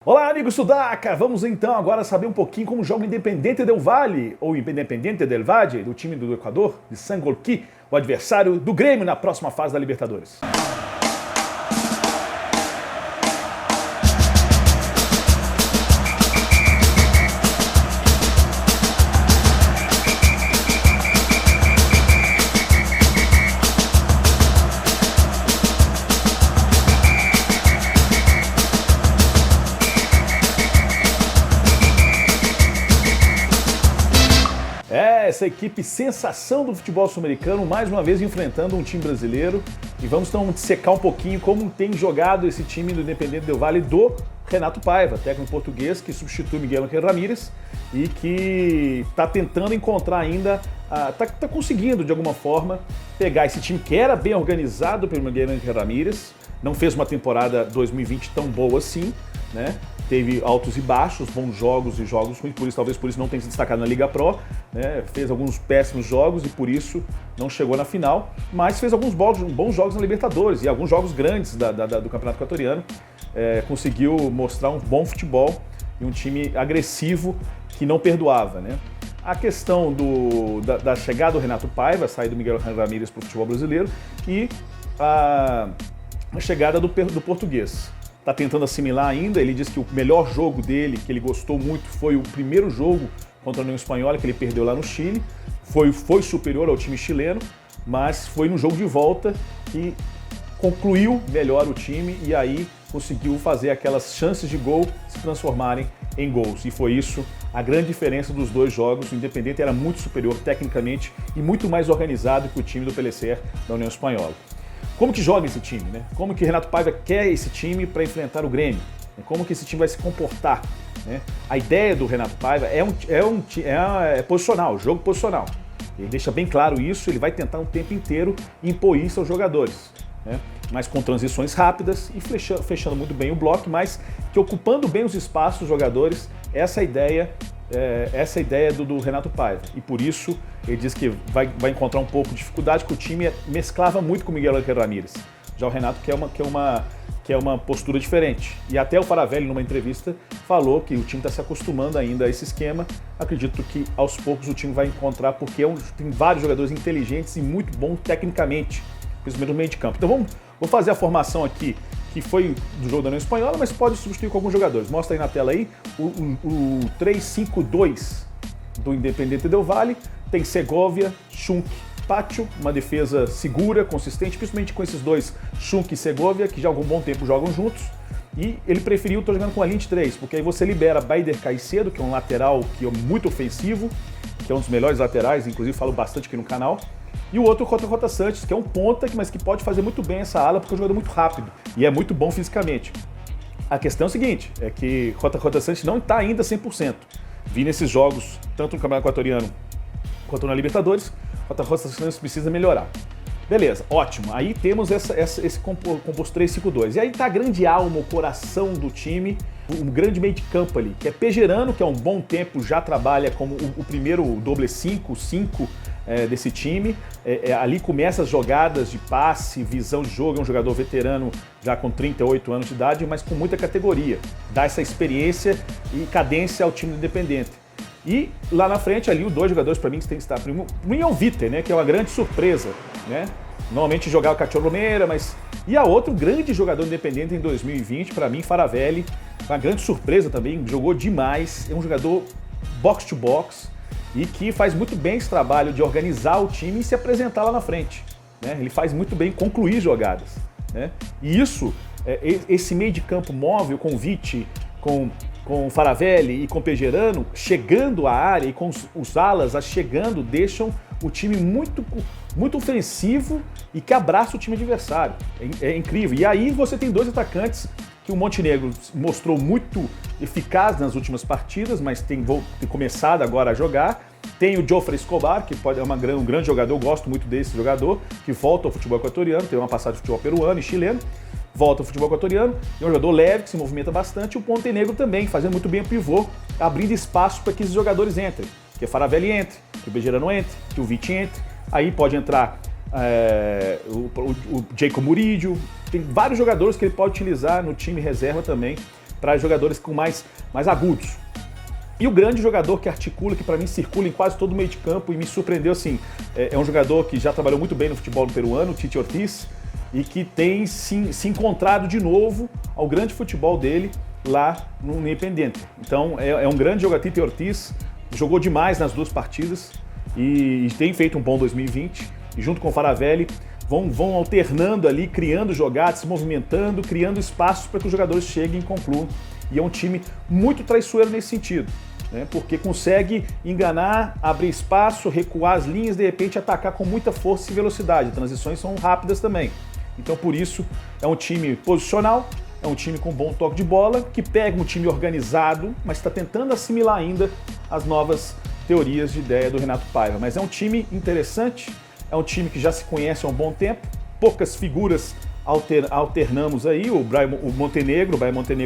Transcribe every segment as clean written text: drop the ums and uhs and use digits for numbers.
Olá, amigos Sudaca! Vamos então agora saber um pouquinho como joga o Independiente del Valle, ou Independiente del Valle, do time do Equador, de Sangolquí, o adversário do Grêmio na próxima fase da Libertadores. Essa equipe sensação do futebol sul-americano, mais uma vez enfrentando um time brasileiro. E vamos então dissecar um pouquinho como tem jogado esse time do Independiente del Valle do Renato Paiva, técnico português que substitui Miguel Ángel Ramírez e que está tentando encontrar ainda, está conseguindo de alguma forma pegar esse time que era bem organizado pelo Miguel Ángel Ramírez, não fez uma temporada 2020 tão boa assim, né? Teve altos e baixos, bons jogos e jogos ruins, talvez por isso não tenha se destacado na Liga Pro, né? Fez alguns péssimos jogos e por isso não chegou na final, mas fez alguns bons jogos na Libertadores e alguns jogos grandes do Campeonato Equatoriano. Conseguiu mostrar um bom futebol e um time agressivo que não perdoava, né? A questão da chegada do Renato Paiva, sair do Miguel Ángel Ramírez para o futebol brasileiro e a chegada do português. Está tentando assimilar ainda, ele disse que o melhor jogo dele, que ele gostou muito, foi o primeiro jogo contra a União Espanhola, que ele perdeu lá no Chile. Foi superior ao time chileno, mas foi no jogo de volta que concluiu melhor o time e aí conseguiu fazer aquelas chances de gol se transformarem em gols. E foi isso a grande diferença dos dois jogos. O Independiente era muito superior tecnicamente e muito mais organizado que o time do Pellicer da União Espanhola. Como que joga esse time, né? Como que Renato Paiva quer esse time para enfrentar o Grêmio? Como que esse time vai se comportar? Né? A ideia do Renato Paiva é posicional, jogo posicional. Ele deixa bem claro isso, ele vai tentar o tempo inteiro impor isso aos jogadores, né? Mas com transições rápidas e fechando muito bem o bloco, mas que ocupando bem os espaços dos jogadores, essa é a ideia do Renato Paiva. E por isso ele diz que vai encontrar um pouco de dificuldade, que o time mesclava muito com o Miguel Ángel Ramírez. Já o Renato quer uma postura diferente. E até o Faravelli, numa entrevista, falou que o time está se acostumando ainda a esse esquema. Acredito que aos poucos o time vai encontrar, porque tem vários jogadores inteligentes e muito bons tecnicamente, principalmente no meio de campo. Então vou fazer a formação aqui, que foi do jogo da União Espanhola, mas pode substituir com alguns jogadores. Mostra aí na tela aí o 3-5-2 do Independiente del Valle. Tem Segovia, Schunk, Pacho, uma defesa segura, consistente, principalmente com esses dois, Schunk e Segovia, que já há algum bom tempo jogam juntos. E ele preferiu, estou jogando com a linha de 3, porque aí você libera Baider Caicedo, que é um lateral que é muito ofensivo, que é um dos melhores laterais, inclusive falo bastante aqui no canal. E o outro, Jota Santos, que é um ponta, mas que pode fazer muito bem essa ala, porque é um jogador muito rápido e é muito bom fisicamente. A questão é o seguinte, é que Jota Santos não está ainda 100%. Vi nesses jogos, tanto no Campeonato Equatoriano quanto na Libertadores, Jota Santos precisa melhorar. Beleza, ótimo. Aí temos esse composto 3-5-2. E aí tá a grande alma, o coração do time, um grande meio de campo ali, que é Pellerano, que há um bom tempo já trabalha como o primeiro doble 5 desse time. Ali começa as jogadas de passe, visão de jogo, é um jogador veterano já com 38 anos de idade, mas com muita categoria. Dá essa experiência e cadência ao time do Independente. E lá na frente ali, os dois jogadores para mim que tem que estar. Para mim é o Vítor, né, que é uma grande surpresa, né? Normalmente jogava o Cachorro Romero, mas... E a outro grande jogador independente em 2020, para mim, Faravelli, uma grande surpresa também, jogou demais, é um jogador box-to-box e que faz muito bem esse trabalho de organizar o time e se apresentar lá na frente, né? Ele faz muito bem concluir jogadas, né? E isso, esse meio de campo móvel com o Vítor, com o Faravelli e com o Pellerano, chegando à área e com os alas chegando, deixam o time muito ofensivo e que abraça o time adversário. É incrível. E aí você tem dois atacantes que o Montenegro mostrou muito eficaz nas últimas partidas, mas tem começado agora a jogar. Tem o Jofre Escobar, que é um grande jogador, eu gosto muito desse jogador, que volta ao futebol equatoriano, tem uma passagem de futebol peruano e chileno. Volta ao futebol equatoriano, é um jogador leve, que se movimenta bastante, e o Montenegro também, fazendo muito bem o pivô, abrindo espaço para que esses jogadores entrem, que o Faravelli entre, que o Pellerano entre, que o Vítor entre, aí pode entrar o Jacob Murillo, tem vários jogadores que ele pode utilizar no time reserva também para jogadores com mais agudos. E o grande jogador que articula, que para mim circula em quase todo o meio de campo e me surpreendeu assim, é um jogador que já trabalhou muito bem no futebol peruano, o Tite Ortiz, e que tem se encontrado de novo ao grande futebol dele lá no Independiente. Então é um grande jogador, Tite Ortiz, jogou demais nas 2 partidas e tem feito um bom 2020, e junto com o Faravelli vão alternando ali, criando jogadas, se movimentando, criando espaços para que os jogadores cheguem e concluam. E é um time muito traiçoeiro nesse sentido, né? Porque consegue enganar, abrir espaço, recuar as linhas, de repente atacar com muita força e velocidade. As transições são rápidas também. Então, por isso, é um time posicional, é um time com bom toque de bola, que pega um time organizado, mas está tentando assimilar ainda as novas teorias de ideia do Renato Paiva. Mas é um time interessante, é um time que já se conhece há um bom tempo, poucas figuras alternamos aí, o Brian Montenegro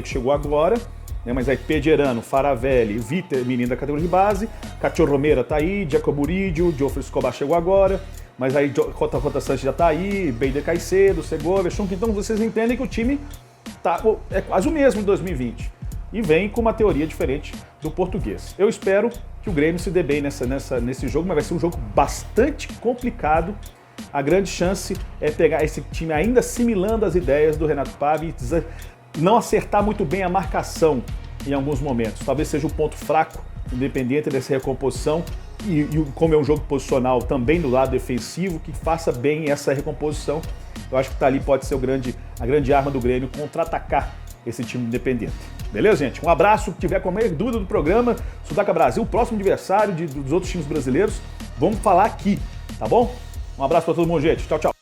chegou agora, né, mas aí Pederano, Faravelli, Vitor, menino da categoria de base, Cachorro Romero tá aí, Jacob Murillo, Geoffrey Escobar chegou agora, mas aí Jota Santos já tá aí, Beider Caicedo, Segovia, Schunk, então vocês entendem que o time é quase o mesmo em 2020 e vem com uma teoria diferente do português. Eu espero que o Grêmio se dê bem nesse jogo, mas vai ser um jogo bastante complicado. A grande chance é pegar esse time ainda assimilando as ideias do Renato Paiva e não acertar muito bem a marcação em alguns momentos. Talvez seja o ponto fraco, independente dessa recomposição, e como é um jogo posicional também do lado defensivo, que faça bem essa recomposição. Eu acho que ali pode ser a grande arma do Grêmio contra-atacar esse time independente. Beleza, gente? Um abraço. Se tiver qualquer dúvida do programa, Sudaca Brasil, próximo adversário dos outros times brasileiros, vamos falar aqui, tá bom? Um abraço para todo mundo, gente. Tchau, tchau.